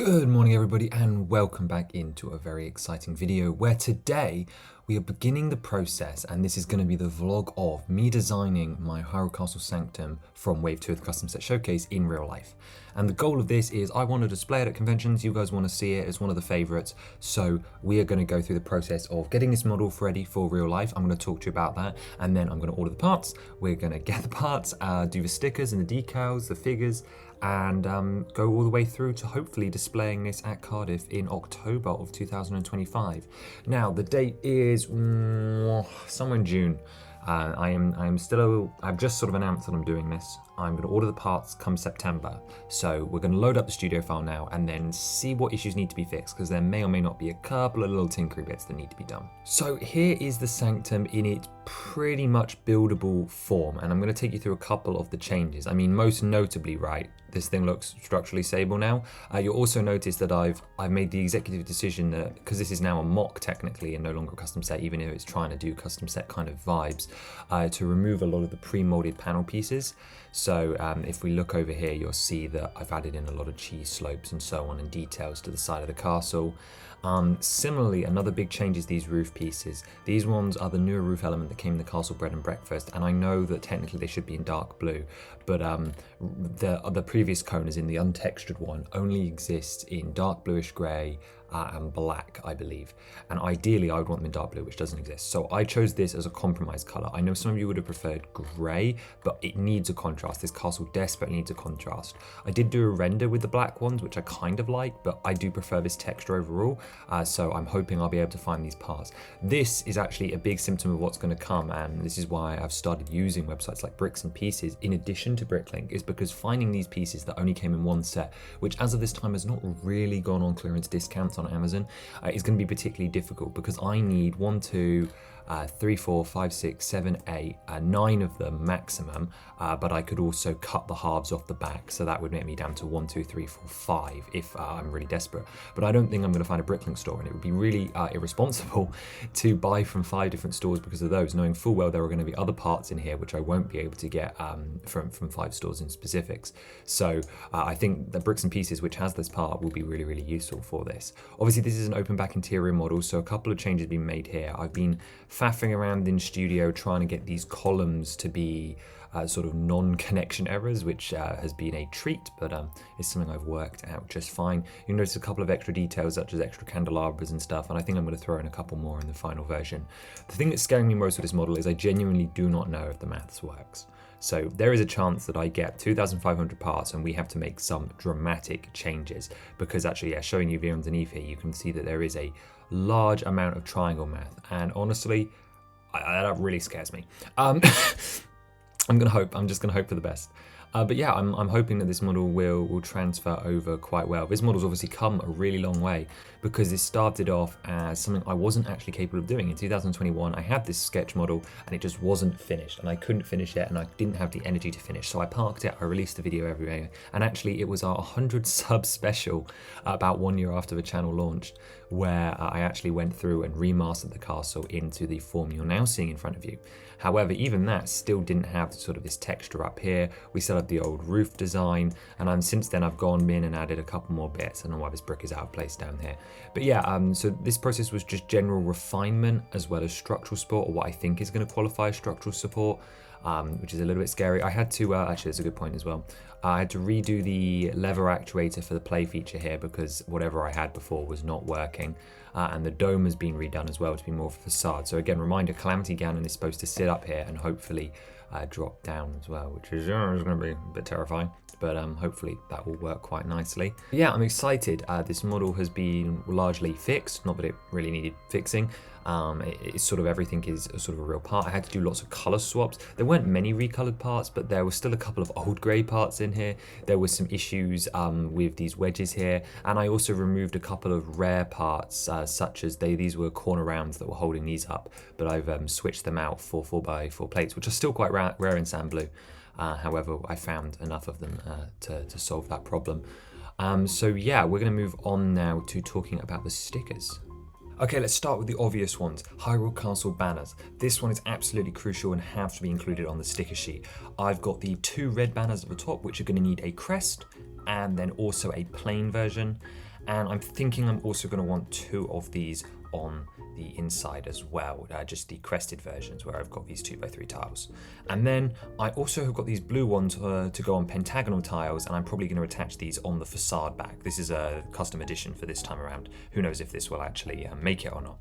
Good morning everybody and welcome back into a very exciting video where today we are beginning the process, and this is going to be the vlog of me designing my Hyrule Castle Sanctum from Wave 2 of the Custom Set Showcase in real life. And the goal of this is I want to display it at conventions, you guys want to see it, it's one of the favourites, so we are going to go through the process of getting this model ready for real life. I'm going to talk to you about that, and then I'm going to order the parts, we're going to get the parts, do the stickers and the decals, the figures, and go all the way through to hopefully displaying this at Cardiff in October of 2025. Now the date is somewhere in June. I've just sort of announced that I'm doing this. I'm going to order the parts come September. So we're going to load up the studio file now and then see what issues need to be fixed, because there may or may not be a couple of little tinkering bits that need to be done. So here is the Sanctum in its pretty much buildable form, and I'm going to take you through a couple of the changes. I mean, most notably, right, this thing looks structurally stable now. You'll also notice that I've made the executive decision that, because this is now a mock technically and no longer a custom set, even if it's trying to do custom set kind of vibes, to remove a lot of the pre-molded panel pieces. So if we look over here, you'll see that I've added in a lot of cheese slopes and so on and details to the side of the castle. Similarly, another big change is these roof pieces. These ones are the newer roof element that came in the Castle Bread and Breakfast, and I know that technically they should be in dark blue, but the previous coners in the untextured one only exist in dark bluish grey and black, I believe. And ideally I would want them in dark blue, which doesn't exist. So I chose this as a compromise colour. I know some of you would have preferred grey, but it needs a contrast. This castle desperately needs a contrast. I did do a render with the black ones, which I kind of like, but I do prefer this texture overall. So I'm hoping I'll be able to find these parts. This is actually a big symptom of what's going to come, and this is why I've started using websites like Bricks and Pieces in addition to Bricklink, is because finding these pieces that only came in one set, which as of this time has not really gone on clearance discounts on Amazon, is going to be particularly difficult, because I need 1, 2, 3, 4, 5, 6, 7, 8, 9 of them maximum, but I could also cut the halves off the back, so that would make me down to 1, 2, 3, 4, 5 if I'm really desperate. But I don't think I'm going to find a Bricklink store, and it would be really irresponsible to buy from 5 different stores because of those, knowing full well there are going to be other parts in here which I won't be able to get from 5 stores in specifics. So I think the Bricks and Pieces, which has this part, will be really, really useful for this. Obviously this is an open back interior model, so a couple of changes have been made here. I've been faffing around in studio trying to get these columns to be sort of non-connection errors, which has been a treat, but it's something I've worked out just fine. You'll notice a couple of extra details such as extra candelabras and stuff, and I think I'm going to throw in a couple more in the final version. The thing that's scaring me most with this model is I genuinely do not know if the maths works. So there is a chance that I get 2,500 parts and we have to make some dramatic changes, because actually, yeah, showing you here underneath here, you can see that there is a large amount of triangle math, and honestly, that really scares me. I'm just gonna hope for the best. But yeah, I'm hoping that this model will transfer over quite well. This model's obviously come a really long way, because it started off as something I wasn't actually capable of doing. In 2021, I had this sketch model and it just wasn't finished, and I couldn't finish it, and I didn't have the energy to finish. So I parked it, I released a video everywhere, and actually it was our 100 sub special about 1 year after the channel launched, where I actually went through and remastered the castle into the form you're now seeing in front of you. However, even that still didn't have sort of this texture up here. We still had the old roof design, and since then I've gone in and added a couple more bits. I don't know why this brick is out of place down here. But yeah, so this process was just general refinement as well as structural support, or what I think is going to qualify as structural support, which is a little bit scary. I had to, actually that's a good point as well, I had to redo the lever actuator for the play feature here, because whatever I had before was not working. And the dome has been redone as well to be more of a facade. So again, reminder, Calamity Ganon is supposed to sit up here and hopefully drop down as well, which is going to be a bit terrifying, but hopefully that will work quite nicely. But yeah, I'm excited. This model has been largely fixed, not that it really needed fixing. It's sort of everything is a sort of a real part. I had to do lots of color swaps. There weren't many recolored parts, but there were still a couple of old grey parts in here. There were some issues with these wedges here, and I also removed a couple of rare parts, such as these were corner rounds that were holding these up, but I've switched them out for 4x4 plates, which are still quite rare in sand blue. However, I found enough of them to solve that problem. So yeah, we're going to move on now to talking about the stickers. Okay, let's start with the obvious ones. Hyrule Castle banners. This one is absolutely crucial and have to be included on the sticker sheet. I've got the 2 red banners at the top, which are going to need a crest, and then also a plain version. And I'm thinking I'm also going to want 2 of these on the inside as well, just the crested versions where I've got these 2x3 tiles. And then I also have got these blue ones to go on pentagonal tiles, and I'm probably going to attach these on the facade back. This is a custom edition for this time around. Who knows if this will actually make it or not.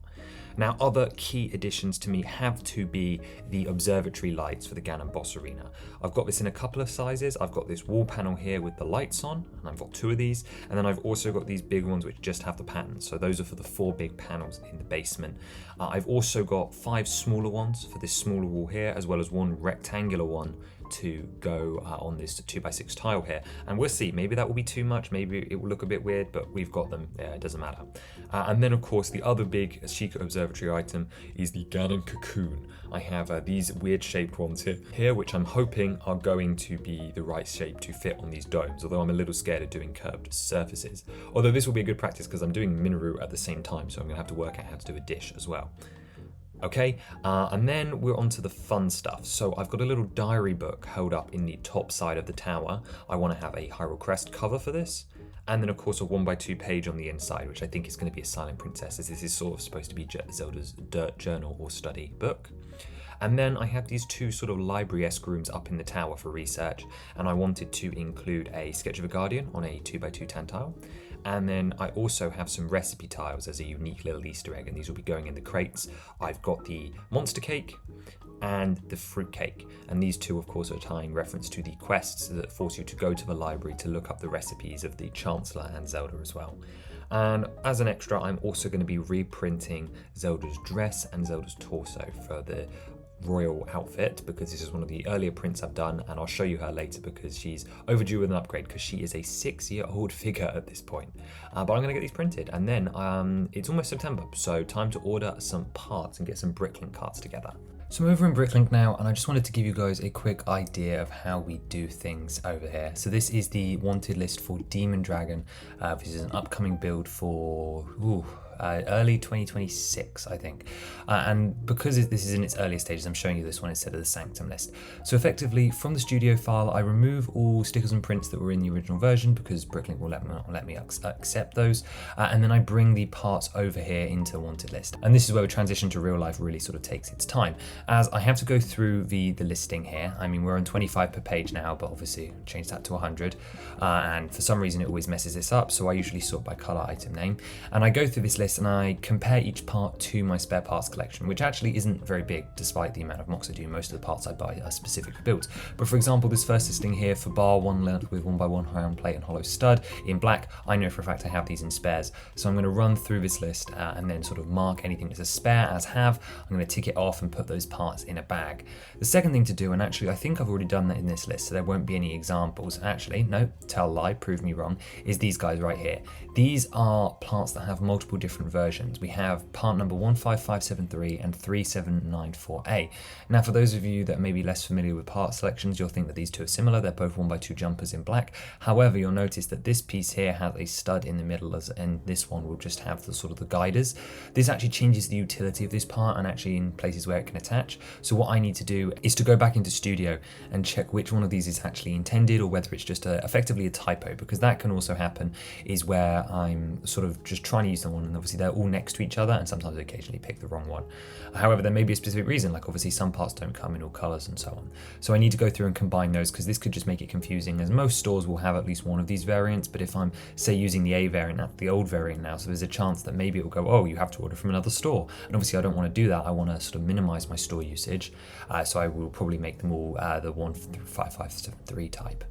Now, other key additions to me have to be the observatory lights for the Ganon boss arena. I've got this in a couple of sizes. I've got this wall panel here with the lights on, and I've got 2 of these. And then I've also got these big ones which just have the patterns. So those are for the 4 big panels in the basement. I've also got 5 smaller ones for this smaller wall here, as well as 1 rectangular one to go on this 2x6 tile here, and we'll see, maybe that will be too much, maybe it will look a bit weird, but we've got them, yeah, it doesn't matter. And then of course the other big Sheikah observatory item is the Ganon cocoon. I have these weird shaped ones here, which I'm hoping are going to be the right shape to fit on these domes, although I'm a little scared of doing curved surfaces. Although this will be a good practice because I'm doing Miniru at the same time, so I'm going to have to work out how to do a dish as well. Okay, and then we're on to the fun stuff. So I've got a little diary book held up in the top side of the tower. I want to have a Hyrule Crest cover for this. And then of course a 1x2 page on the inside, which I think is going to be a Silent Princess, as this is sort of supposed to be Zelda's dirt journal or study book. And then I have these 2 sort of library-esque rooms up in the tower for research, and I wanted to include a sketch of a guardian on a 2x2 tan tile. And then I also have some recipe tiles as a unique little Easter egg, and these will be going in the crates. I've got the monster cake and the fruit cake, and these 2 of course are tying reference to the quests that force you to go to the library to look up the recipes of the Chancellor and Zelda as well. And as an extra, I'm also going to be reprinting Zelda's dress and Zelda's torso for the royal outfit, because this is one of the earlier prints I've done, and I'll show you her later because she's overdue with an upgrade because she is a 6-year-old figure at this point. But I'm going to get these printed, and then it's almost September, so time to order some parts and get some Bricklink cards together. So I'm over in Bricklink now, and I just wanted to give you guys a quick idea of how we do things over here. So this is the wanted list for Demon Dragon. This is an upcoming build for early 2026, I think. And because this is in its earlier stages, I'm showing you this one instead of the Sanctum list. So effectively, from the studio file, I remove all stickers and prints that were in the original version because Bricklink will let me accept those. And then I bring the parts over here into the wanted list. And this is where the transition to real life really sort of takes its time, as I have to go through the listing here. I mean, we're on 25 per page now, but obviously change that to 100. And for some reason, it always messes this up. So I usually sort by color item name. And I go through this list and I compare each part to my spare parts collection, which actually isn't very big despite the amount of mocks I do. Most of the parts I buy are specifically built. But for example, this first listing here for bar 1 length with 1x1 round plate and hollow stud in black, I know for a fact I have these in spares. So I'm going to run through this list and then sort of mark anything that's a spare as have. I'm going to tick it off and put those parts in a bag. The second thing to do, and actually I think I've already done that in this list, so there won't be any examples. Actually, no, tell lie, prove me wrong, is these guys right here. These are parts that have multiple different versions. We have part number 15573 and 3794A. Now, for those of you that may be less familiar with part selections, you'll think that these 2 are similar. They're both 1x2 jumpers in black. However, you'll notice that this piece here has a stud in the middle, and this one will just have the sort of the guiders. This actually changes the utility of this part and actually in places where it can attach. So what I need to do is to go back into Studio and check which one of these is actually intended or whether it's just effectively a typo, because that can also happen is where I'm sort of just trying to use the one and obviously they're all next to each other, and sometimes I occasionally pick the wrong one. However, there may be a specific reason, like obviously some parts don't come in all colors and so on. So I need to go through and combine those, because this could just make it confusing, as most stores will have at least one of these variants. But if I'm, say, using the A variant, that's the old variant now, so there's a chance that maybe it will go, oh, you have to order from another store. And obviously I don't want to do that. I want to sort of minimize my store usage. So I will probably make them all the 15573 type.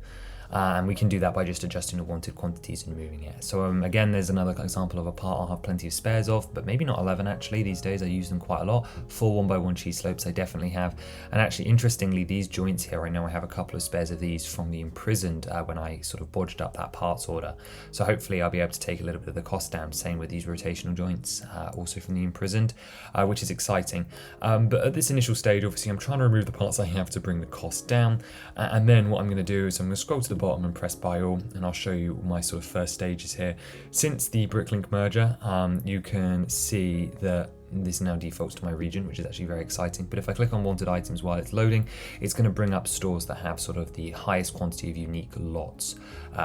And we can do that by just adjusting the wanted quantities and moving it. So again, there's another example of a part I'll have plenty of spares of, but maybe not 11 actually. These days I use them quite a lot. 4 1x1 cheese slopes I definitely have. And actually, interestingly, these joints here, I know I have a couple of spares of these from the Imprisoned when I sort of bodged up that parts order. So hopefully I'll be able to take a little bit of the cost down, same with these rotational joints, also from the Imprisoned, which is exciting. But at this initial stage, obviously I'm trying to remove the parts I have to bring the cost down. And then what I'm going to do is I'm going to scroll to the bottom and press buy all, and I'll show you my sort of first stages here. Since the Bricklink merger, you can see that this now defaults to my region, which is actually very exciting. But if I click on wanted items while it's loading, it's going to bring up stores that have sort of the highest quantity of unique lots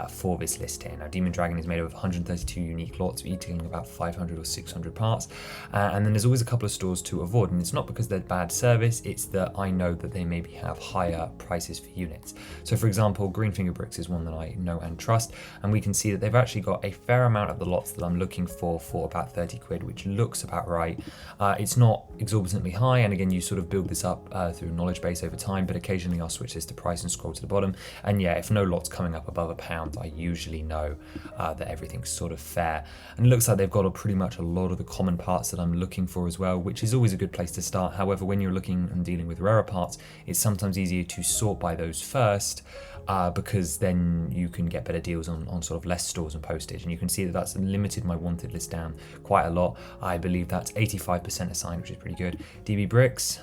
for this list here. Now, Demon Dragon is made up of 132 unique lots, eating about 500 or 600 parts. And then there's always a couple of stores to avoid, and it's not because they're bad service, it's that I know that they maybe have higher prices for units. So for example, Green Finger Bricks is one that I know and trust, and we can see that they've actually got a fair amount of the lots that I'm looking for about 30 quid, which looks about right. It's not exorbitantly high, and again, you sort of build this up through knowledge base over time, but occasionally I'll switch this to price and scroll to the bottom. And yeah, if no lot's coming up above £1, I usually know that everything's sort of fair. And it looks like they've got pretty much a lot of the common parts that I'm looking for as well, which is always a good place to start. However, when you're looking and dealing with rarer parts, it's sometimes easier to sort by those first, because then you can get better deals on sort of less stores and postage. And you can see that that's limited my wanted list down quite a lot. I believe that's 85% assigned, which is pretty good. DB Bricks,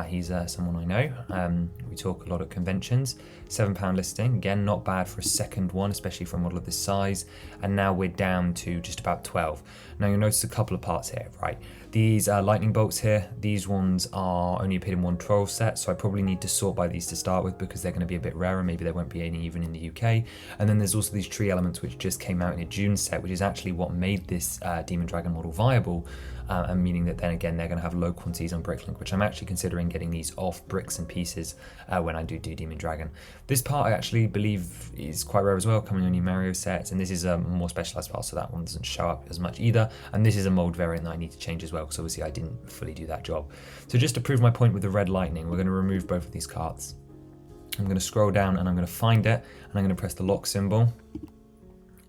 he's someone I know. We talk a lot at conventions. £7 listing, again, not bad for a second one, especially for a model of this size. And now we're down to just about 12. Now you'll notice a couple of parts here, right? These lightning bolts here, these ones are only appeared in one 12 set, so I probably need to sort by these to start with because they're going to be a bit rarer. Maybe there won't be any even in the UK. And then there's also these tree elements which just came out in a June set, which is actually what made this Demon Dragon model viable, and meaning that then again they're going to have low quantities on Bricklink, which I'm actually considering getting these off bricks and pieces when I do Demon Dragon. This part I actually believe is quite rare as well, coming on new Mario sets, and this is a more specialized part, so that one doesn't show up as much either. And this is a mold variant that I need to change as well, because obviously I didn't fully do that job. So just to prove my point with the red lightning, we're going to remove both of these carts. I'm going to scroll down and I'm going to find it, and I'm going to press the lock symbol.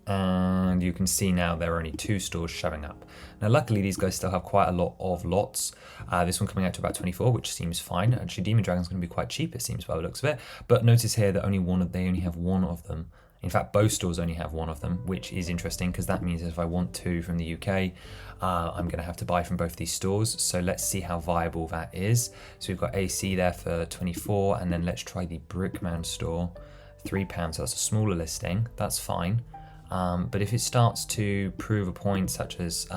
And you can see now there are only 2 stores showing up. Now luckily these guys still have quite a lot of lots. This one coming out to about 24, which seems fine. Actually Demon Dragon's going to be quite cheap, it seems, by the looks of it. But notice here that they only have one of them. In fact, both stores only have one of them, which is interesting because that means if I want 2 from the UK, I'm going to have to buy from both these stores. So let's see how viable that is. So we've got AC there for 24, and then let's try the Brickman store, £3. So that's a smaller listing. That's fine. But if it starts to prove a point such as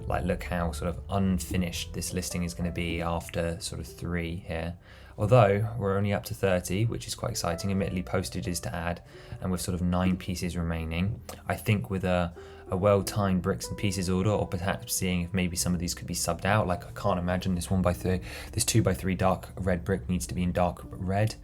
like look how sort of unfinished this listing is going to be after sort of 3 here, although we're only up to 30, which is quite exciting. Admittedly, postage is to add, and with sort of 9 pieces remaining, I think with a well-timed bricks and pieces order, or perhaps seeing if maybe some of these could be subbed out. Like I can't imagine this 2x3 dark red brick needs to be in dark red.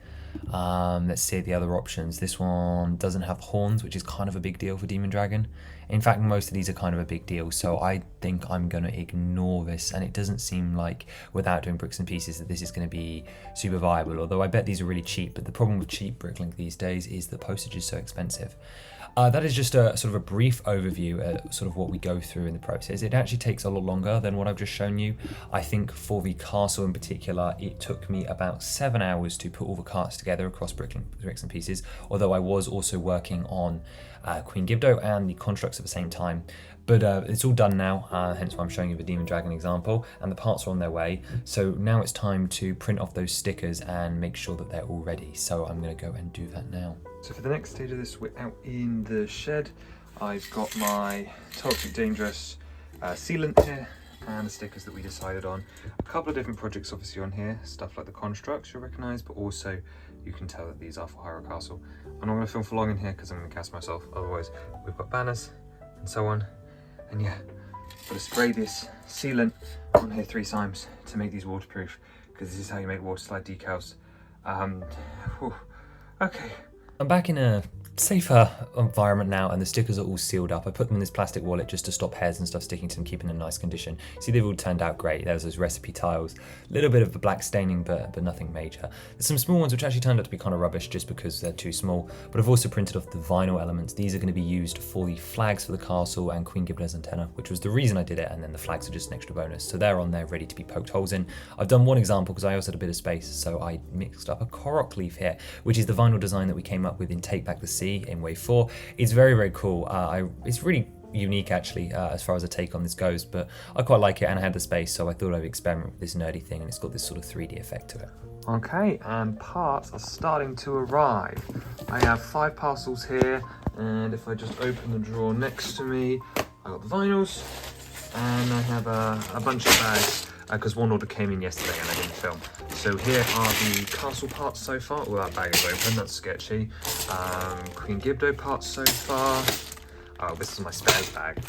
Let's see the other options. This one doesn't have horns, which is kind of a big deal for Demon Dragon. In fact, most of these are kind of a big deal, so I think I'm going to ignore this, and it doesn't seem like, without doing bricks and pieces, that this is going to be super viable, although I bet these are really cheap. But the problem with cheap Bricklink these days is that postage is so expensive. That is just a sort of a brief overview at sort of what we go through in the process. It actually takes a lot longer than what I've just shown you. I think for the castle in particular, it took me about 7 hours to put all the carts together across bricks and pieces, although I was also working on Queen Gibdo and the constructs at the same time. But it's all done now, hence why I'm showing you the Demon Dragon example, and the parts are on their way. So now it's time to print off those stickers and make sure that they're all ready. So I'm going to go and do that now. So for the next stage of this, we're out in the shed. I've got my Toxic Dangerous sealant here and the stickers that we decided on. A couple of different projects obviously on here, stuff like the constructs you'll recognise, but also you can tell that these are for Hyrule Castle. I'm not going to film for long in here because I'm going to cast myself, otherwise we've got banners and so on. And yeah, I'm going to spray this sealant on here 3 times to make these waterproof, because this is how you make water slide decals. Okay. I'm back in a safer environment now, and the stickers are all sealed up. I put them in this plastic wallet just to stop hairs and stuff sticking to them, keeping them in nice condition. See, they've all turned out great. There's those recipe tiles, a little bit of the black staining, but nothing major. There's some small ones which actually turned out to be kind of rubbish just because they're too small, but I've also printed off the vinyl elements. These are going to be used for the flags for the castle and Queen Gibdo's antenna, which was the reason I did it, and then the flags are just an extra bonus. So they're on there ready to be poked holes in. I've done one example because I also had a bit of space, so I mixed up a Korok leaf here, which is the vinyl design that we came up with in Take Back the Sea in Wave 4. It's very, very cool. It's really unique actually as far as a take on this goes, but I quite like it and I had the space, so I thought I'd experiment with this nerdy thing, and it's got this sort of 3D effect to it. Okay, and parts are starting to arrive. I have 5 parcels here, and if I just open the drawer next to me, I got the vinyls, and I have a bunch of bags because one order came in yesterday and I didn't film. So here are the castle parts so far. Oh, that bag is open, that's sketchy. Queen Gibdo parts so far. Oh, this is my spares bag.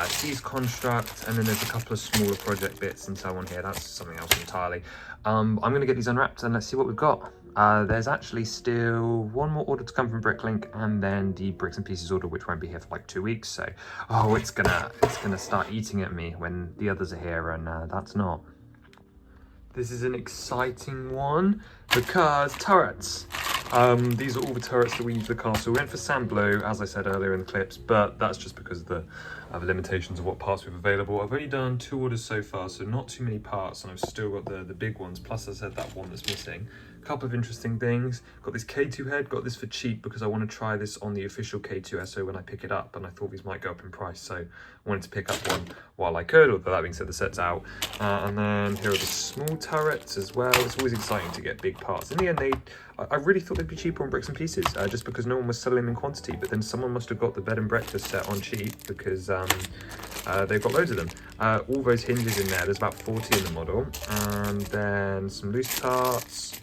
Seas construct, and then there's a couple of smaller project bits and so on here. That's something else entirely. I'm going to get these unwrapped and let's see what we've got. There's actually still one more order to come from Bricklink, and then the Bricks and Pieces order, which won't be here for like 2 weeks. So, oh, it's gonna start eating at me when the others are here, and that's not. This is an exciting one because turrets. These are all the turrets that we need for the castle. We went for sand blue, as I said earlier in the clips, but that's just because of the limitations of what parts we have available. I've only done 2 orders so far, so not too many parts, and I've still got the big ones, plus I said that one that's missing. A couple of interesting things. Got this K2 head, got this for cheap because I want to try this on the official K2 SO when I pick it up, and I thought these might go up in price, so I wanted to pick up one while I could, although that being said, the set's out. And then here are the small turrets as well. It's always exciting to get big parts. In the end, I really thought they'd be cheaper on Bricks and Pieces, just because no one was selling them in quantity, but then someone must have got the bed and breakfast set on cheap because they've got loads of them. All those hinges in there, there's about 40 in the model, and then some loose parts,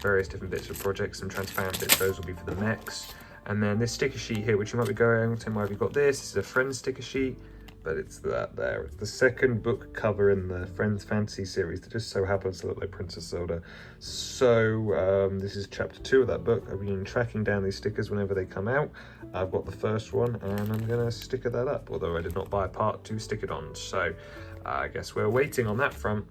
various different bits of projects, some transparent bits, those will be for the mechs. And then this sticker sheet here, which you might be going, Tim, why have you got this? This is a Friends sticker sheet, but it's that there. It's the second book cover in the Friends Fantasy series that just so happens to look like Princess Zelda. So this is chapter 2 of that book. I've been tracking down these stickers whenever they come out. I've got the first one and I'm gonna sticker that up, although I did not buy a part to stick it on. So I guess we're waiting on that front.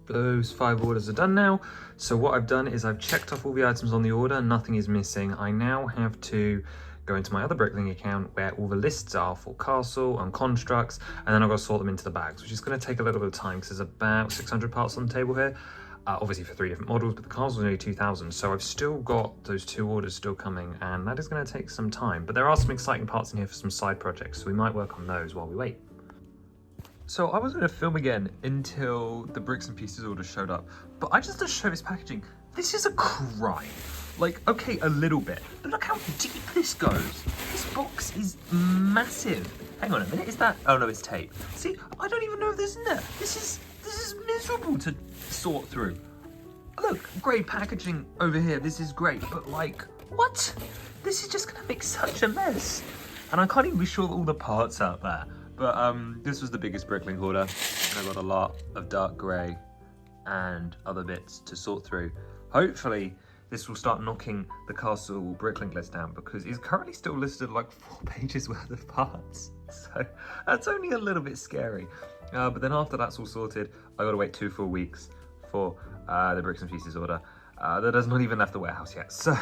Those 5 orders are done now. So what I've done is I've checked off all the items on the order, nothing is missing. I now have to go into my other Bricklink account where all the lists are for castle and constructs, and then I've got to sort them into the bags, which is going to take a little bit of time because there's about 600 parts on the table here. Obviously for 3 different models, but the castle's only 2,000, so I've still got those 2 orders still coming, and that is going to take some time. But there are some exciting parts in here for some side projects, so we might work on those while we wait. So I was going to film again until the Bricks and Pieces order showed up, but I just had to show this packaging. This is a crime. Like, okay, a little bit, but look how deep this goes. This box is massive. Hang on a minute, is that? Oh no, it's tape. See, I don't even know if there's in there. This is miserable to sort through. Look, great packaging over here. This is great, but like, what? This is just gonna make such a mess. And I can't even be sure that all the parts out there. But this was the biggest Bricklink order, and I got a lot of dark grey and other bits to sort through. Hopefully, this will start knocking the castle Bricklink list down because it's currently still listed like 4 pages worth of parts. So that's only a little bit scary. But then after that's all sorted, I gotta wait 2 full weeks for the Bricks and Pieces order. That has not even left the warehouse yet. So,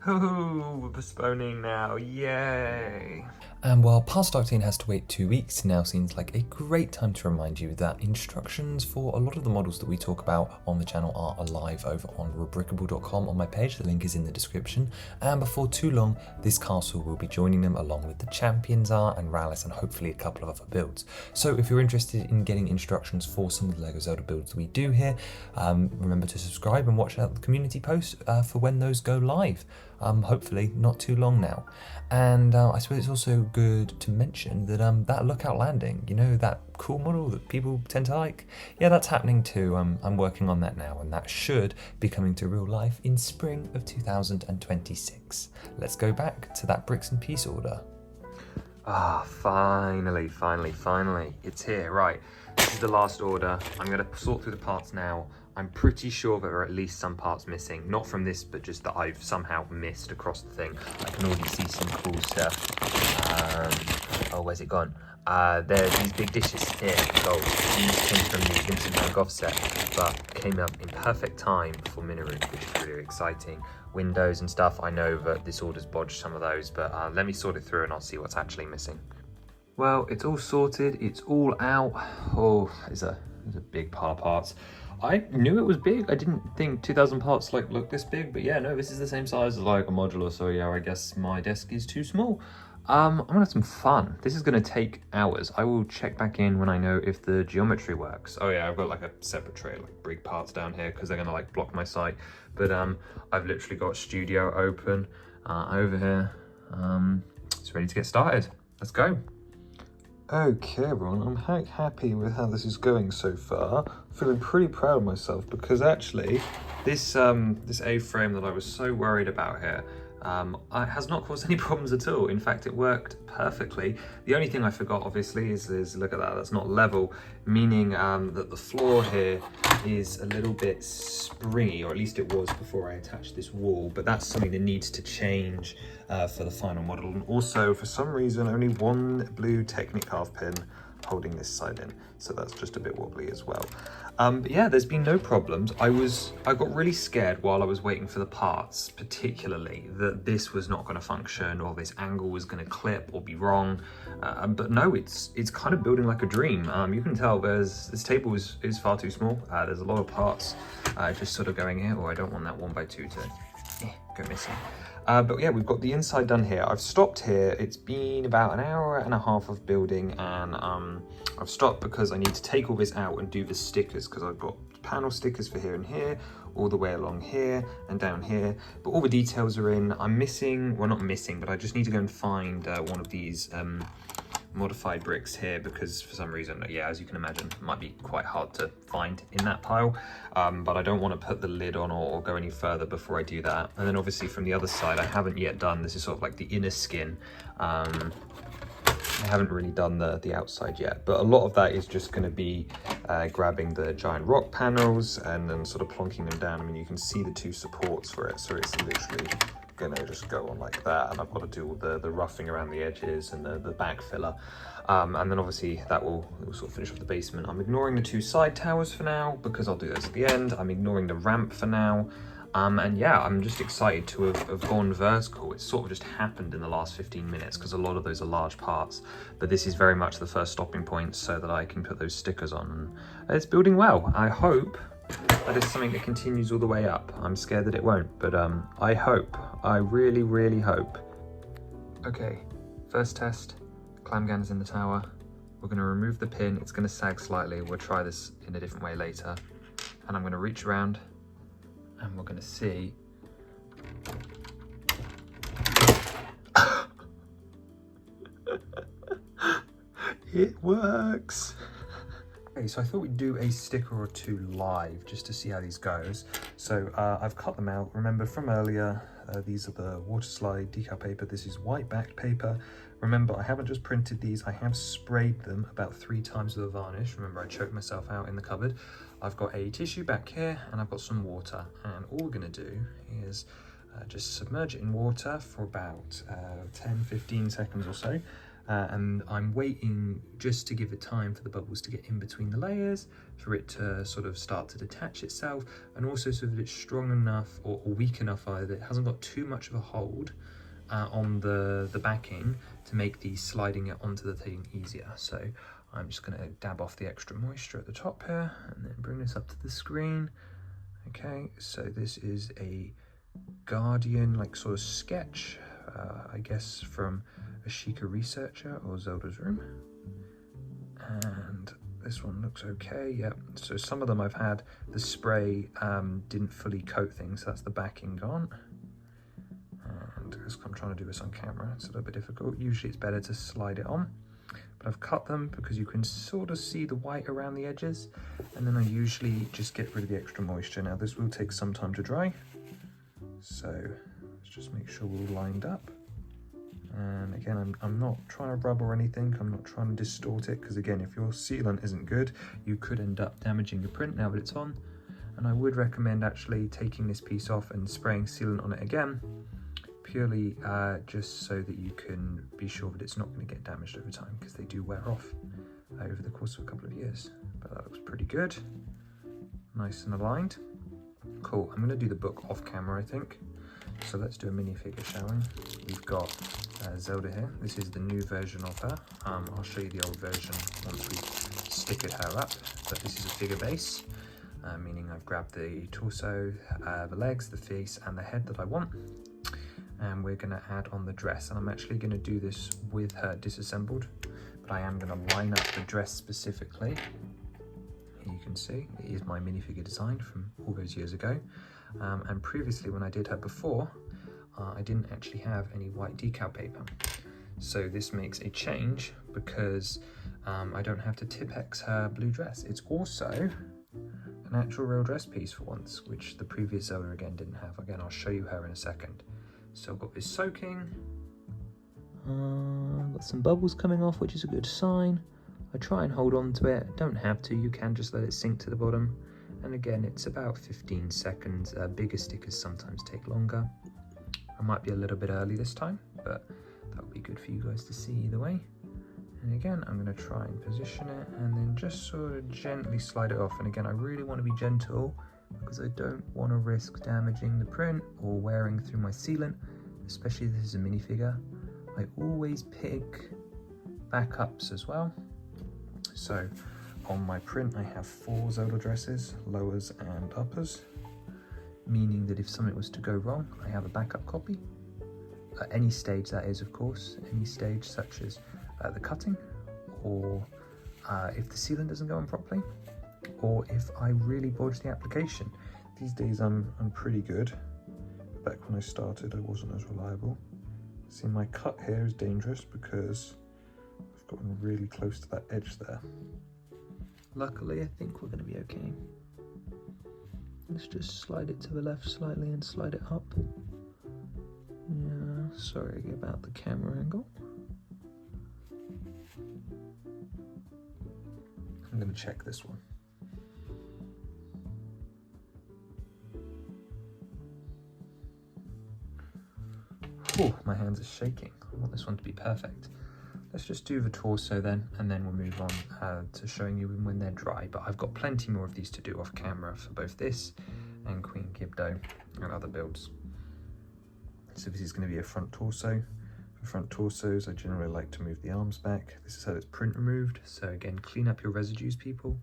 we're postponing now, yay. And while past Octane has to wait 2 weeks, now seems like a great time to remind you that instructions for a lot of the models that we talk about on the channel are alive over on rubricable.com on my page. The link is in the description. And before too long, this castle will be joining them along with the Champions are and Rallis and hopefully a couple of other builds. So if you're interested in getting instructions for some of the LEGO Zelda builds that we do here, remember to subscribe and watch out the community posts for when those go live. Hopefully not too long now. And I suppose it's also good to mention that that lookout landing, you know, that cool model that people tend to like, yeah, that's happening too. I'm working on that now, and that should be coming to real life in spring of 2026. Let's go back to that Bricks and Piece order. Finally, it's here. Right, this is the last order. I'm going to sort through the parts now. I'm pretty sure there are at least some parts missing, not from this, but just that I've somehow missed across the thing. I can already see some cool stuff. Oh, where's it gone? There's these big dishes here, gold. These came from the Vincent van Gogh set, but came up in perfect time for Miniroom, which is really exciting. Windows and stuff, I know that this order's bodged some of those, but let me sort it through and I'll see what's actually missing. Well, it's all sorted, it's all out. Oh, there's a big pile of parts. I knew it was big. I didn't think 2,000 parts like look this big, but yeah, no, this is the same size as like a modular, so yeah, I guess my desk is too small. I'm gonna have some fun. This is gonna take hours. I will check back in when I know if the geometry works. Oh yeah, I've got like a separate tray, like big parts down here because they're gonna like block my sight. But I've literally got Studio open over here. It's ready to get started. Let's go. Okay everyone, I'm happy with how this is going so far. Feeling pretty proud of myself because actually this A-frame that I was so worried about here has not caused any problems at all. In fact, it worked perfectly. The only thing I forgot obviously is look at that, that's not level, meaning that the floor here is a little bit springy, or at least it was before I attached this wall, but that's something that needs to change for the final model. And also, for some reason, only one blue Technic half pin holding this side in, so that's just a bit wobbly as well. But yeah, there's been no problems. I got really scared while I was waiting for the parts, particularly that this was not going to function or this angle was going to clip or be wrong. But no, it's kind of building like a dream. You can tell this table is far too small. There's a lot of parts just sort of going here. Oh, I don't want that 1x2 to go missing. But yeah, we've got the inside done here. I've stopped here. It's been about an hour and a half of building, and I've stopped because I need to take all this out and do the stickers, because I've got panel stickers for here and here, all the way along here and down here, but all the details are in. I'm missing, well, not missing, but I just need to go and find one of these modified bricks here, because for some reason, yeah, as you can imagine, it might be quite hard to find in that pile, but I don't want to put the lid on or go any further before I do that. And then obviously from the other side, I haven't yet done, this is sort of like the inner skin. I haven't really done the outside yet, but a lot of that is just going to be grabbing the giant rock panels and then sort of plonking them down. I mean, you can see the two supports for it, so it's literally gonna just go on like that, and I've got to do all the roughing around the edges and the back filler, and then obviously that will sort of finish off the basement. I'm ignoring the two side towers for now because I'll do those at the end. I'm ignoring the ramp for now. And yeah, I'm just excited to have gone vertical. It's sort of just happened in the last 15 minutes because a lot of those are large parts, but this is very much the first stopping point so that I can put those stickers on. And it's building well. I hope that is something that continues all the way up. I'm scared that it won't, but I hope. I really, really hope. Okay, first test. Clam gun is in the tower. We're going to remove the pin. It's going to sag slightly. We'll try this in a different way later. And I'm going to reach around and we're going to see. It works. Okay, so I thought we'd do a sticker or two live just to see how these goes. So I've cut them out. Remember from earlier, these are the water slide decal paper. This is white backed paper. Remember, I haven't just printed these, I have sprayed them about 3 times with a varnish. Remember, I choked myself out in the cupboard. I've got a tissue back here and I've got some water. And all we're gonna do is just submerge it in water for about 10-15 seconds or so. And I'm waiting just to give it time for the bubbles to get in between the layers, for it to sort of start to detach itself, and also so that it's strong enough or weak enough either that it hasn't got too much of a hold on the backing to make the sliding it onto the thing easier. So I'm just going to dab off the extra moisture at the top here and then bring this up to the screen. Okay, so this is a Guardian like sort of sketch, I guess from a Sheikah researcher or Zelda's room, and this one looks okay. Yep, so some of them I've had the spray didn't fully coat things, so that's the backing gone. And as I'm trying to do this on camera, it's a little bit difficult. Usually it's better to slide it on, but I've cut them because you can sort of see the white around the edges, and then I usually just get rid of the extra moisture. Now this will take some time to dry, so let's just make sure we're all lined up. And again, I'm not trying to rub or anything, I'm not trying to distort it, because again, if your sealant isn't good, you could end up damaging your print now that it's on. And I would recommend actually taking this piece off and spraying sealant on it again, purely just so that you can be sure that it's not going to get damaged over time, because they do wear off over the course of a couple of years. But that looks pretty good, nice and aligned. Cool, I'm going to do the book off camera, I think. So let's do a minifigure, shall we? We've got Zelda here. This is the new version of her. I'll show you the old version once we've stickered her up. But this is a figure base, meaning I've grabbed the torso, the legs, the face, and the head that I want. And we're going to add on the dress. And I'm actually going to do this with her disassembled, but I am going to line up the dress specifically. Here you can see it is my minifigure design from all those years ago. And previously when I did her before, I didn't actually have any white decal paper. So this makes a change because I don't have to Tipex her blue dress. It's also an actual real dress piece for once, which the previous Zelda again didn't have. Again, I'll show you her in a second. So I've got this soaking. Got some bubbles coming off, which is a good sign. I try and hold on to it. Don't have to, you can just let it sink to the bottom. And again, it's about 15 seconds. Bigger stickers sometimes take longer. I might be a little bit early this time, but that would be good for you guys to see either way. And again, I'm going to try and position it and then just sort of gently slide it off. And again, I really want to be gentle because I don't want to risk damaging the print or wearing through my sealant, especially if this is a minifigure. I always pick backups as well. So on my print, I have 4 Zelda dresses, lowers and uppers, meaning that if something was to go wrong, I have a backup copy. At any stage, that is, of course, any stage such as the cutting, or if the sealant doesn't go on properly, or if I really bodge the application. These days I'm pretty good. Back when I started, I wasn't as reliable. See, my cut here is dangerous because I've gotten really close to that edge there. Luckily, I think we're going to be okay. Let's just slide it to the left slightly and slide it up. Yeah, sorry about the camera angle. I'm going to check this one. Oh, my hands are shaking. I want this one to be perfect. Let's just do the torso then, and then we'll move on to showing you when they're dry. But I've got plenty more of these to do off camera for both this and Queen Gibdo and other builds. So this is going to be a front torso. For front torsos, I generally like to move the arms back. This is how it's print removed. So again, clean up your residues, people.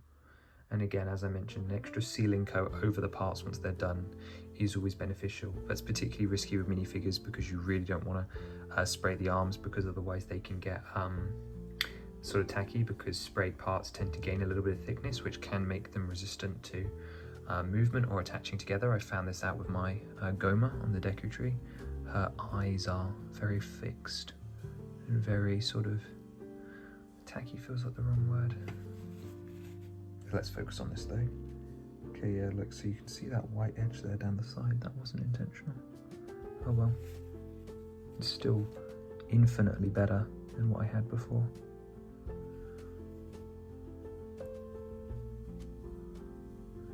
And again, as I mentioned, an extra sealing coat over the parts once they're done is always beneficial. That's particularly risky with minifigures because you really don't want to spray the arms, because otherwise they can get sort of tacky, because sprayed parts tend to gain a little bit of thickness, which can make them resistant to movement or attaching together. I found this out with my Goma on the Deku Tree. Her eyes are very fixed and very sort of tacky, feels like the wrong word. Let's focus on this though. Okay, yeah, look, so you can see that white edge there down the side. That wasn't intentional. Oh well. It's still infinitely better than what I had before.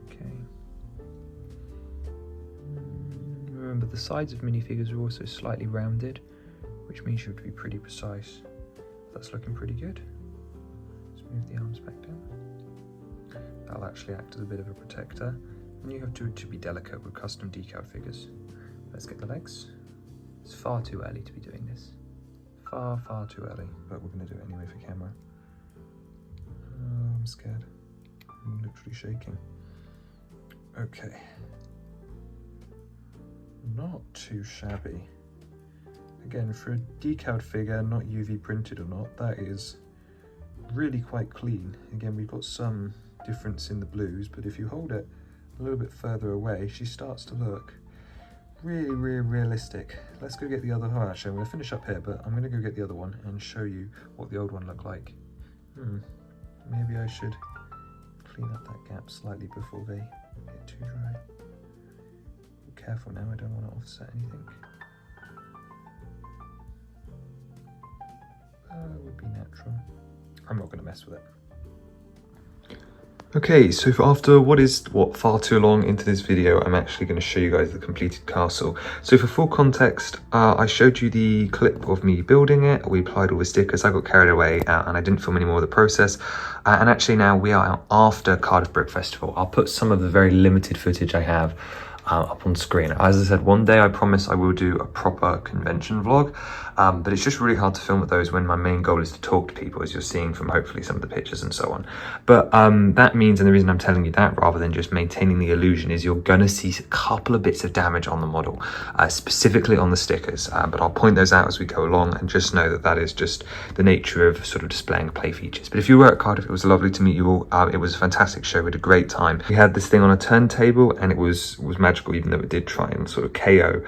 Okay. Remember, the sides of minifigures are also slightly rounded, which means you have to be pretty precise. That's looking pretty good. Let's move the arms back down. That'll actually act as a bit of a protector, and you have to be delicate with custom decal figures. Let's get the legs. It's far too early to be doing this. Far, far too early, but we're going to do it anyway for camera. I'm scared. I'm literally shaking. Okay. Not too shabby. Again, for a decaled figure, not UV printed or not, that is really quite clean. Again, we've got some difference in the blues, but if you hold it a little bit further away, she starts to look really, really realistic. Let's go get the other. Oh, actually, I'm going to finish up here, but I'm going to go get the other one and show you what the old one looked like. Maybe I should clean up that gap slightly before they get too dry. Be careful now, I don't want to offset anything. It would be natural. I'm not going to mess with it. Okay, so after far too long into this video, I'm actually going to show you guys the completed castle. So for full context, I showed you the clip of me building it. We applied all the stickers, I got carried away and I didn't film any more of the process. And actually now we are after Cardiff Brick Festival. I'll put some of the very limited footage I have up on screen. As I said, one day I promise I will do a proper convention vlog, but it's just really hard to film with those when my main goal is to talk to people, as you're seeing from hopefully some of the pictures and so on. But that means, and the reason I'm telling you that rather than just maintaining the illusion, is you're gonna see a couple of bits of damage on the model, specifically on the stickers, but I'll point those out as we go along, and just know that that is just the nature of sort of displaying play features. But if you were at Cardiff, it was lovely to meet you all. It was a fantastic show, we had a great time. We had this thing on a turntable and it was magical, even though it did try and sort of KO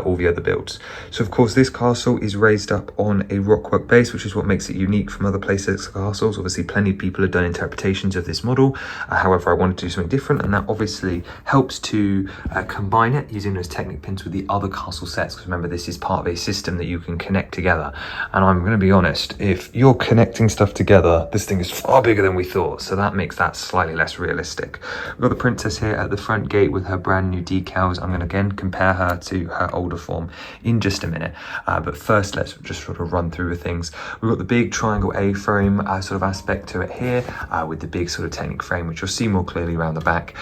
all the other builds. So of course this castle is raised up on a rockwork base, which is what makes it unique from other playset castles. Obviously, plenty of people have done interpretations of this model. However, I wanted to do something different, and that obviously helps to combine it using those Technic pins with the other castle sets. Because remember, this is part of a system that you can connect together. And I'm going to be honest, if you're connecting stuff together, this thing is far bigger than we thought. So that makes that slightly less realistic. We've got the princess here at the front gate with her brand new decals. I'm going to again compare her to her older form in just a minute. But first, let's just sort of run through the things. We've got the big triangle A-frame sort of aspect to it here with the big sort of Technic frame, which you'll see more clearly around the back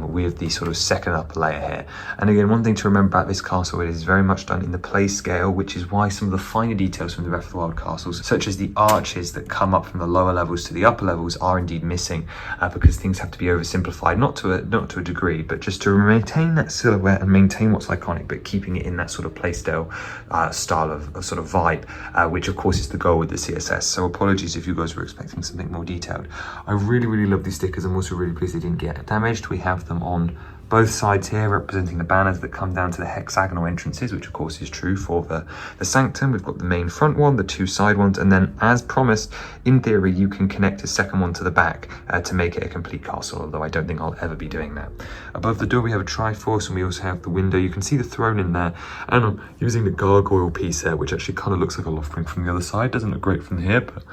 with the sort of second upper layer here. And again, one thing to remember about this castle, it is very much done in the play scale, which is why some of the finer details from the Breath of the Wild castles, such as the arches that come up from the lower levels to the upper levels, are indeed missing because things have to be oversimplified, not to a degree, but just to maintain that silhouette and maintain what's iconic, but keeping it in that sort of play style of sort of vibe, which of course is the goal with the CSS. So apologies if you guys were expecting something more detailed. I really love these stickers. I'm also really pleased they didn't get damaged. We have them on both sides here representing the banners that come down to the hexagonal entrances, which of course is true for the sanctum. We've got the main front one, the two side ones, and then as promised, in theory, you can connect a second one to the back to make it a complete castle, although I don't think I'll ever be doing that. Above the door, we have a Triforce, and we also have the window. You can see the throne in there, and I'm using the gargoyle piece here, which actually kind of looks like a loft ring from the other side. Doesn't look great from here, but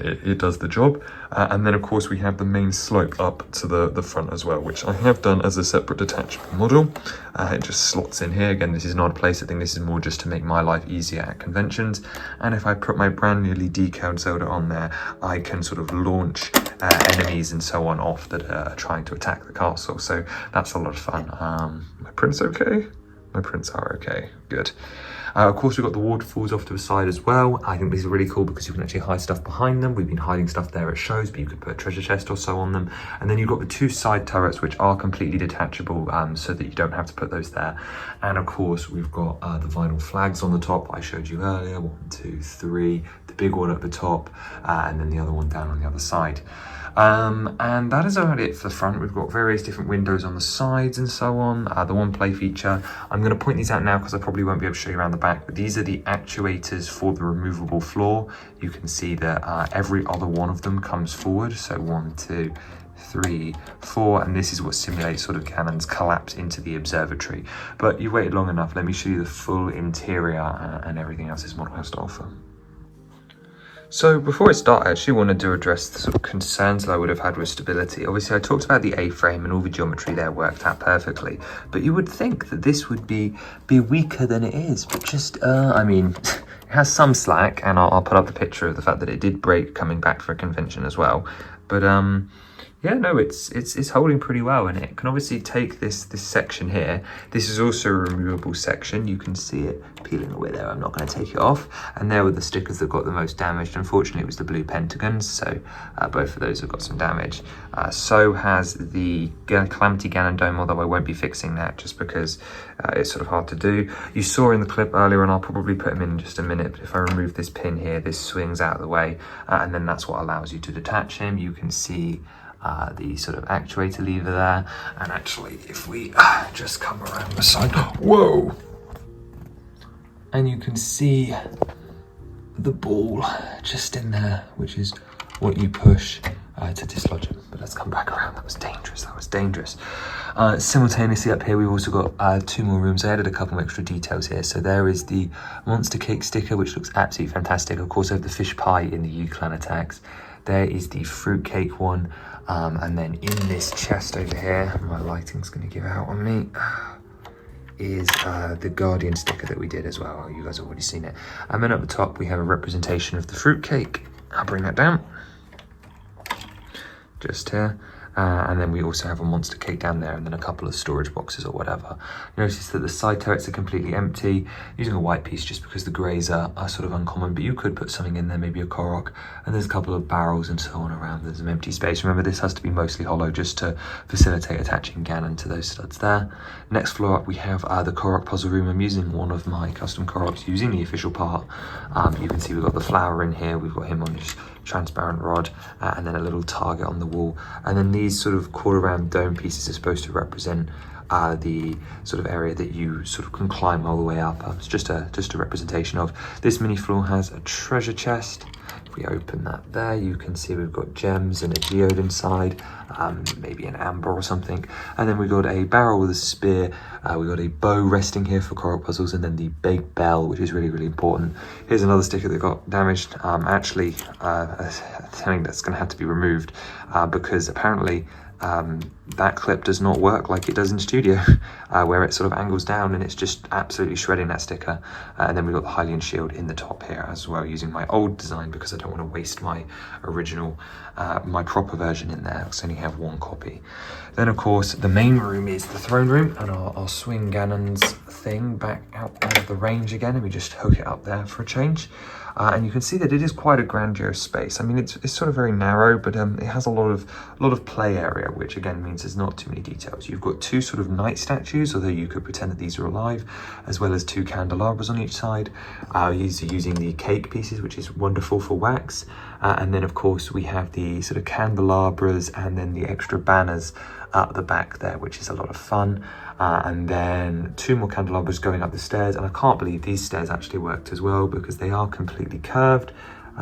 it does the job. And then, of course, we have the main slope up to the front as well, which I have done as a separate detachable model. It just slots in here. Again, this is not a place. I think this is more just to make my life easier at conventions. And if I put my brand newly decaled Zelda on there, I can sort of launch enemies and so on off that are trying to attack the castle. So that's a lot of fun. My prints okay? My prints are okay. Good. Of course, we've got the waterfalls off to the side as well. I think these are really cool because you can actually hide stuff behind them. We've been hiding stuff there at shows, but you could put a treasure chest or so on them. And then you've got the two side turrets, which are completely detachable so that you don't have to put those there. And of course, we've got the vinyl flags on the top I showed you earlier. 1, 2, 3, the big one at the top, and then the other one down on the other side. And that is about it for the front. We've got various different windows on the sides and so on. The one play feature, I'm going to point these out now because I probably won't be able to show you around the back, but these are the actuators for the removable floor. You can see that every other one of them comes forward. So 1, 2, 3, 4, and this is what simulates sort of Ganon's collapse into the observatory. But you waited long enough. Let me show you the full interior and everything else this model has to offer. So before I start, I actually wanted to address the sort of concerns that I would have had with stability. Obviously, I talked about the A-frame and all the geometry there worked out perfectly, but you would think that this would be weaker than it is, but just, I mean, it has some slack, and I'll put up the picture of the fact that it did break coming back for a convention as well. But yeah, no, it's holding pretty well, and it can obviously take this section here. This is also a removable section. You can see it peeling away there. I'm not going to take it off. And there were the stickers that got the most damaged. Unfortunately, it was the blue pentagons, so both of those have got some damage. So has the Calamity Ganon Dome, although I won't be fixing that just because it's sort of hard to do. You saw in the clip earlier, and I'll probably put them in just a minute, but if I remove this pin here, this swings out of the way, and then that's what allows you to detach him. You can see the sort of actuator lever there, and actually if we just come around the side, whoa, and you can see the ball just in there, which is what you push to dislodge him. But let's come back around. That was dangerous. Simultaneously up here we've also got 2 more rooms. I added a couple of extra details here. So there is the monster cake sticker, which looks absolutely fantastic. Of course I have the fish pie in the U-clan attacks. There is the fruitcake one. And then in this chest over here, my lighting's going to give out on me, is the Guardian sticker that we did as well. You guys have already seen it. And then at the top, we have a representation of the fruitcake. I'll bring that down. Just here. And then we also have a monster cake down there, and then a couple of storage boxes or whatever. Notice that the side turrets are completely empty. Using a white piece just because the greys are sort of uncommon, but you could put something in there, maybe a Korok. And there's a couple of barrels and so on around. There's some empty space. Remember, this has to be mostly hollow just to facilitate attaching Ganon to those studs there. Next floor up, we have the Korok puzzle room. I'm using one of my custom Koroks using the official part. You can see we've got the flower in here. We've got him on his transparent rod, and then a little target on the wall. And then these sort of quarter round dome pieces are supposed to represent the sort of area that you sort of can climb all the way up. It's just a representation of. This mini floor has a treasure chest. If we open that there, you can see we've got gems and a geode inside, maybe an amber or something. And then we've got a barrel with a spear. We've got a bow resting here for coral puzzles, and then the big bell, which is really, really important. Here's another sticker that got damaged. Actually, something that's going to have to be removed because apparently that clip does not work like it does in studio, where it sort of angles down and it's just absolutely shredding that sticker. And then we've got the Hylian shield in the top here as well, using my old design because I don't want to waste my original, my proper version in there, because I only have one copy. Then of course the main room is the throne room, and I'll swing Ganon's thing back out of the range again, and we just hook it up there for a change. And you can see that it is quite a grandiose space. I mean, it's sort of very narrow, but it has a lot of play area, which again means there's not too many details. You've got two sort of knight statues, although you could pretend that these are alive, as well as two candelabras on each side. He's using the cake pieces, which is wonderful for wax. And then of course we have the sort of candelabras and then the extra banners at the back there, which is a lot of fun. And then two more candelabras going up the stairs, and I can't believe these stairs actually worked as well because they are completely curved,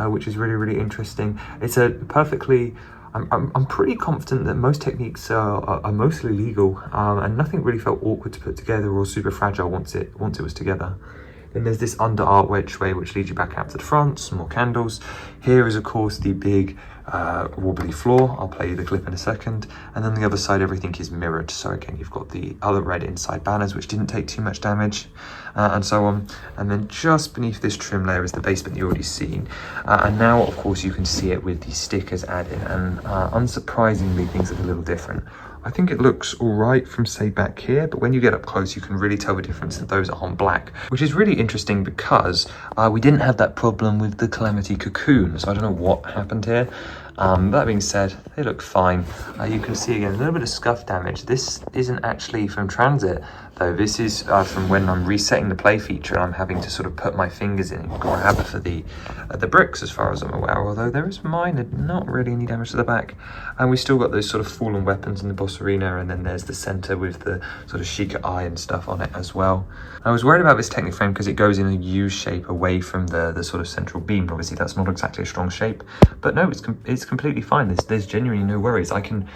which is really, really interesting. It's a perfectly, I'm pretty confident that most techniques are mostly legal, and nothing really felt awkward to put together or super fragile once it was together. Then there's this under archway which leads you back out to the front, some more candles. Here is of course the big wobbly floor. I'll play you the clip in a second. And then the other side, everything is mirrored. So again, you've got the other red inside banners, which didn't take too much damage, and so on. And then just beneath this trim layer is the basement you've already seen. And now, of course, you can see it with the stickers added. And unsurprisingly, things are a little different. I think it looks all right from, say, back here, but when you get up close, you can really tell the difference that those are on black, which is really interesting because we didn't have that problem with the Calamity Cocoon, so I don't know what happened here. That being said, they look fine. You can see again a little bit of scuff damage. This isn't actually from transit, though. This is from when I'm resetting the play feature and I'm having to sort of put my fingers in and grab for the bricks, as far as I'm aware, although there is minor, not really any damage to the back. And we still got those sort of fallen weapons in the boss arena, and then there's the center with the sort of Sheikah eye and stuff on it as well. I was worried about this Technic frame because it goes in a U shape away from the sort of central beam. Obviously that's not exactly a strong shape, but no, it's completely fine. There's genuinely no worries. I can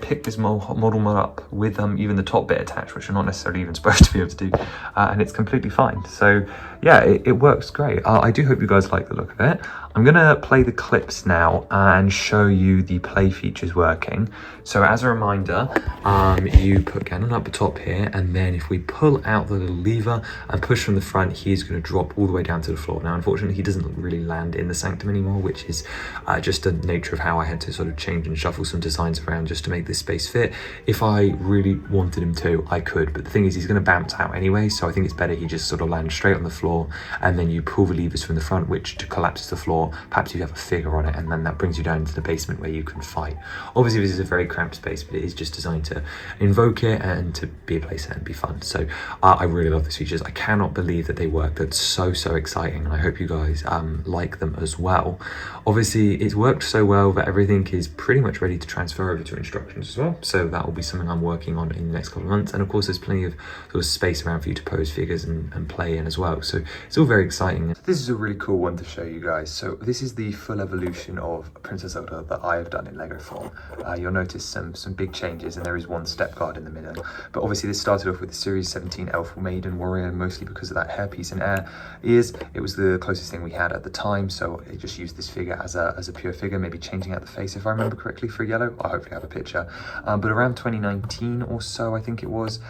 pick this model up with even the top bit attached, which you're not necessarily even supposed to be able to do, and it's completely fine. So yeah, it works great. I do hope you guys like the look of it. I'm gonna play the clips now and show you the play features working. So as a reminder, you put Ganon up the top here, and then if we pull out the little lever and push from the front, he's going to drop all the way down to the floor. Now, unfortunately, he doesn't really land in the sanctum anymore, which is just the nature of how I had to sort of change and shuffle some designs around just to make this space fit. If I really wanted him to, I could, but the thing is, he's going to bounce out anyway, so I think it's better he just sort of lands straight on the floor, and then you pull the levers from the front, which to collapse the floor. Perhaps you have a figure on it, and then that brings you down into the basement where you can fight. Obviously, this is a very cramped space, but it is just designed to invoke it and to be a playset and be fun. So I really love these features. I cannot believe that they work. That's so exciting, and I hope you guys like them as well. Obviously, it's worked so well that everything is pretty much ready to transfer over to instructions as well. So that will be something I'm working on in the next couple of months. And of course, there's plenty of sort of space around for you to pose figures and play in as well. So it's all very exciting. This is a really cool one to show you guys. So this is the full evolution of Princess Zelda that I have done in Lego form. You'll notice some big changes, and there is one step guard in the middle. But obviously this started off with the Series 17 Elf Maiden Warrior, mostly because of that hairpiece and ears. It was the closest thing we had at the time, so I just used this figure as a pure figure, maybe changing out the face if I remember correctly for yellow. I hopefully have a picture. But around 2019 or so, I think it was,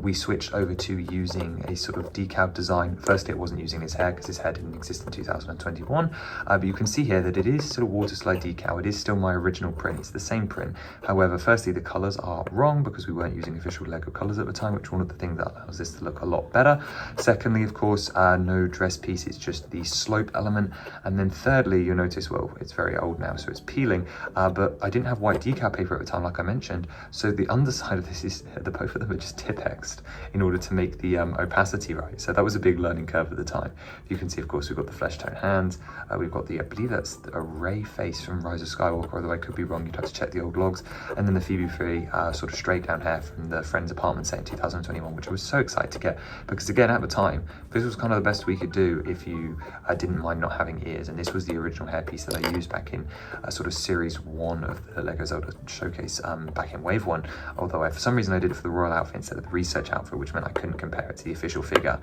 we switched over to using a sort of decal design. Firstly, it wasn't using his hair because his hair didn't exist in 2021, but you can see here that it is sort of water slide decal. It is still my original print. It's the same print. However, firstly, the colors are wrong because we weren't using official Lego colors at the time, which is one of the things that allows this to look a lot better. Secondly, of course, no dress piece. It's just the slope element. And then thirdly, you'll notice, well, it's very old now, so it's peeling, but I didn't have white decal paper at the time, like I mentioned. So the underside of this is, both of them are just Tipp-Exed in order to make the opacity right. So that was a big learning curve at the time. You can see, of course, we've got the flesh tone hands. We've got the, I believe that's a Rey face from Rise of Skywalker, although I could be wrong, you'd have to check the old logs. And then the Phoebe Free sort of straight down hair from the Friends apartment set in 2021, which I was so excited to get, because again, at the time, this was kind of the best we could do if you didn't mind not having ears. And this was the original hairpiece that I used back in sort of series 1 of the LEGO Zelda showcase back in wave 1, although for some reason I did it for the royal outfit instead of the research outfit, which meant I couldn't compare it to the official figure.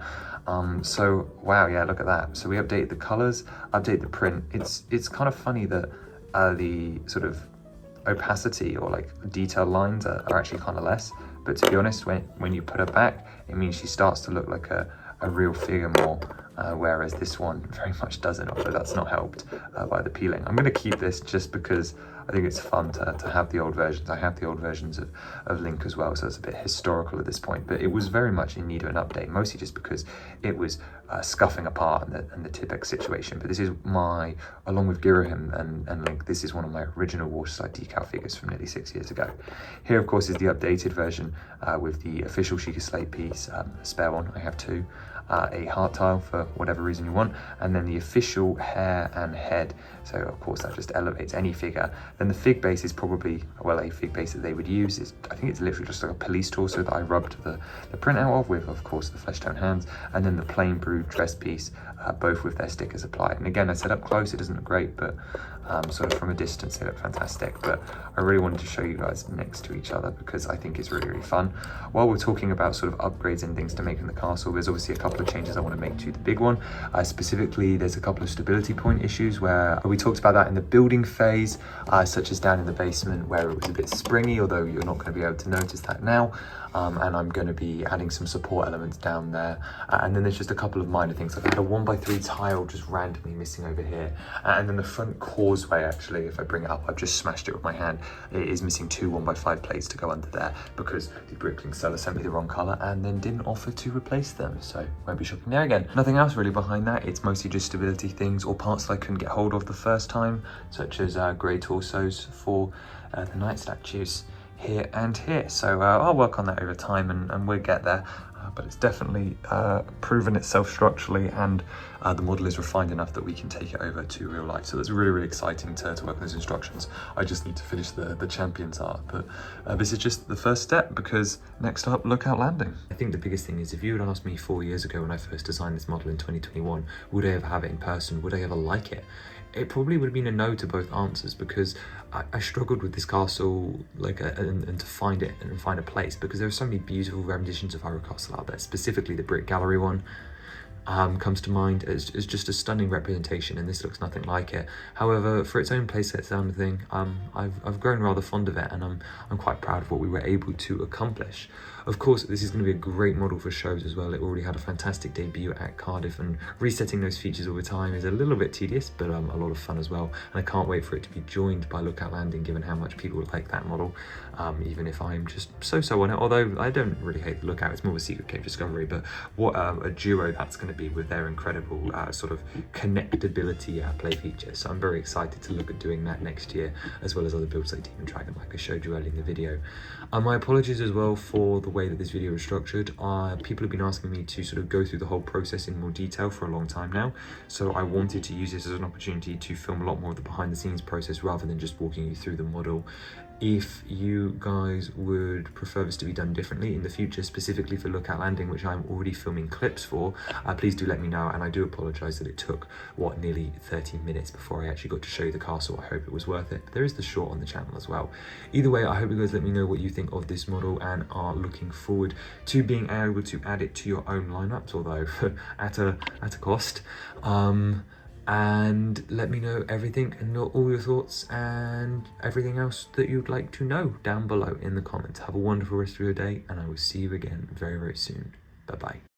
So wow, yeah, look at that. So we updated the colors, update the print. It's kind of funny that the sort of opacity or like detail lines are actually kind of less, but to be honest, when you put her back, it means she starts to look like a real figure more, whereas this one very much doesn't, although that's not helped by the peeling. I'm going to keep this just because I think it's fun to have the old versions. I have the old versions of Link as well, so it's a bit historical at this point, but it was very much in need of an update, mostly just because it was scuffing apart and the Tipex situation. But this is along with Girahim and Link, this is one of my original Waterside decal figures from nearly 6 years ago. Here, of course, is the updated version with the official Sheikah Slate piece, a spare one, I have 2. A heart tile for whatever reason you want, and then the official hair and head. So of course that just elevates any figure. Then the fig base is probably, well, a fig base that they would use is, I think it's literally just like a police torso that I rubbed the print out of course the flesh tone hands, and then the plain brewed dress piece, both with their stickers applied. And again, I said up close it doesn't look great, but sort of from a distance they look fantastic. But I really wanted to show you guys next to each other because I think it's really fun. While we're talking about sort of upgrades and things to make in the castle, there's obviously a couple of changes I want to make to the big one. Specifically, there's a couple of stability point issues where we talked about that in the building phase, such as down in the basement where it was a bit springy, although you're not going to be able to notice that now. And I'm going to be adding some support elements down there. And then there's just a couple of minor things. I've had a 1x3 tile just randomly missing over here. And then the front causeway, actually, if I bring it up, I've just smashed it with my hand. It is missing 2 1x5 plates to go under there because the Bricklink seller sent me the wrong color and then didn't offer to replace them. So won't be shopping there again. Nothing else really behind that. It's mostly just stability things or parts that I couldn't get hold of the first time, such as grey torsos for the knight statues here and here. So I'll work on that over time and we'll get there. But it's definitely proven itself structurally, and the model is refined enough that we can take it over to real life. So that's really, really exciting to work on those instructions. I just need to finish the champions art, but this is just the first step because next up, Lookout Landing. I think the biggest thing is if you had asked me 4 years ago when I first designed this model in 2021, would I ever have it in person? Would I ever like it? It probably would have been a no to both answers because I struggled with this castle and to find it and find a place because there are so many beautiful renditions of Hyrule Castle out there, specifically the Brick Gallery one. Comes to mind as just a stunning representation, and this looks nothing like it. However, for its own playset sound thing, I've grown rather fond of it, and I'm quite proud of what we were able to accomplish. Of course, this is going to be a great model for shows as well. It already had a fantastic debut at Cardiff, and resetting those features over time is a little bit tedious, but a lot of fun as well. And I can't wait for it to be joined by Lookout Landing, given how much people like that model, even if I'm just so-so on it. Although I don't really hate the Lookout, it's more of a Secret Cave Discovery, but what a duo that's going to be with their incredible sort of connectability play features. So I'm very excited to look at doing that next year, as well as other builds like Demon Dragon, like I showed you earlier in the video. My apologies as well for the way that this video is structured. People have been asking me to sort of go through the whole process in more detail for a long time now, so I wanted to use this as an opportunity to film a lot more of the behind the scenes process rather than just walking you through the model. If you guys would prefer this to be done differently in the future, specifically for Lookout Landing, which I'm already filming clips for, please do let me know. And I do apologise that it took, nearly 30 minutes before I actually got to show you the castle. I hope it was worth it. But there is the short on the channel as well. Either way, I hope you guys let me know what you think of this model and are looking forward to being able to add it to your own lineups, although at a cost. And let me know everything and all your thoughts and everything else that you'd like to know down below in the comments. Have a wonderful rest of your day, and I will see you again very, very soon. Bye-bye.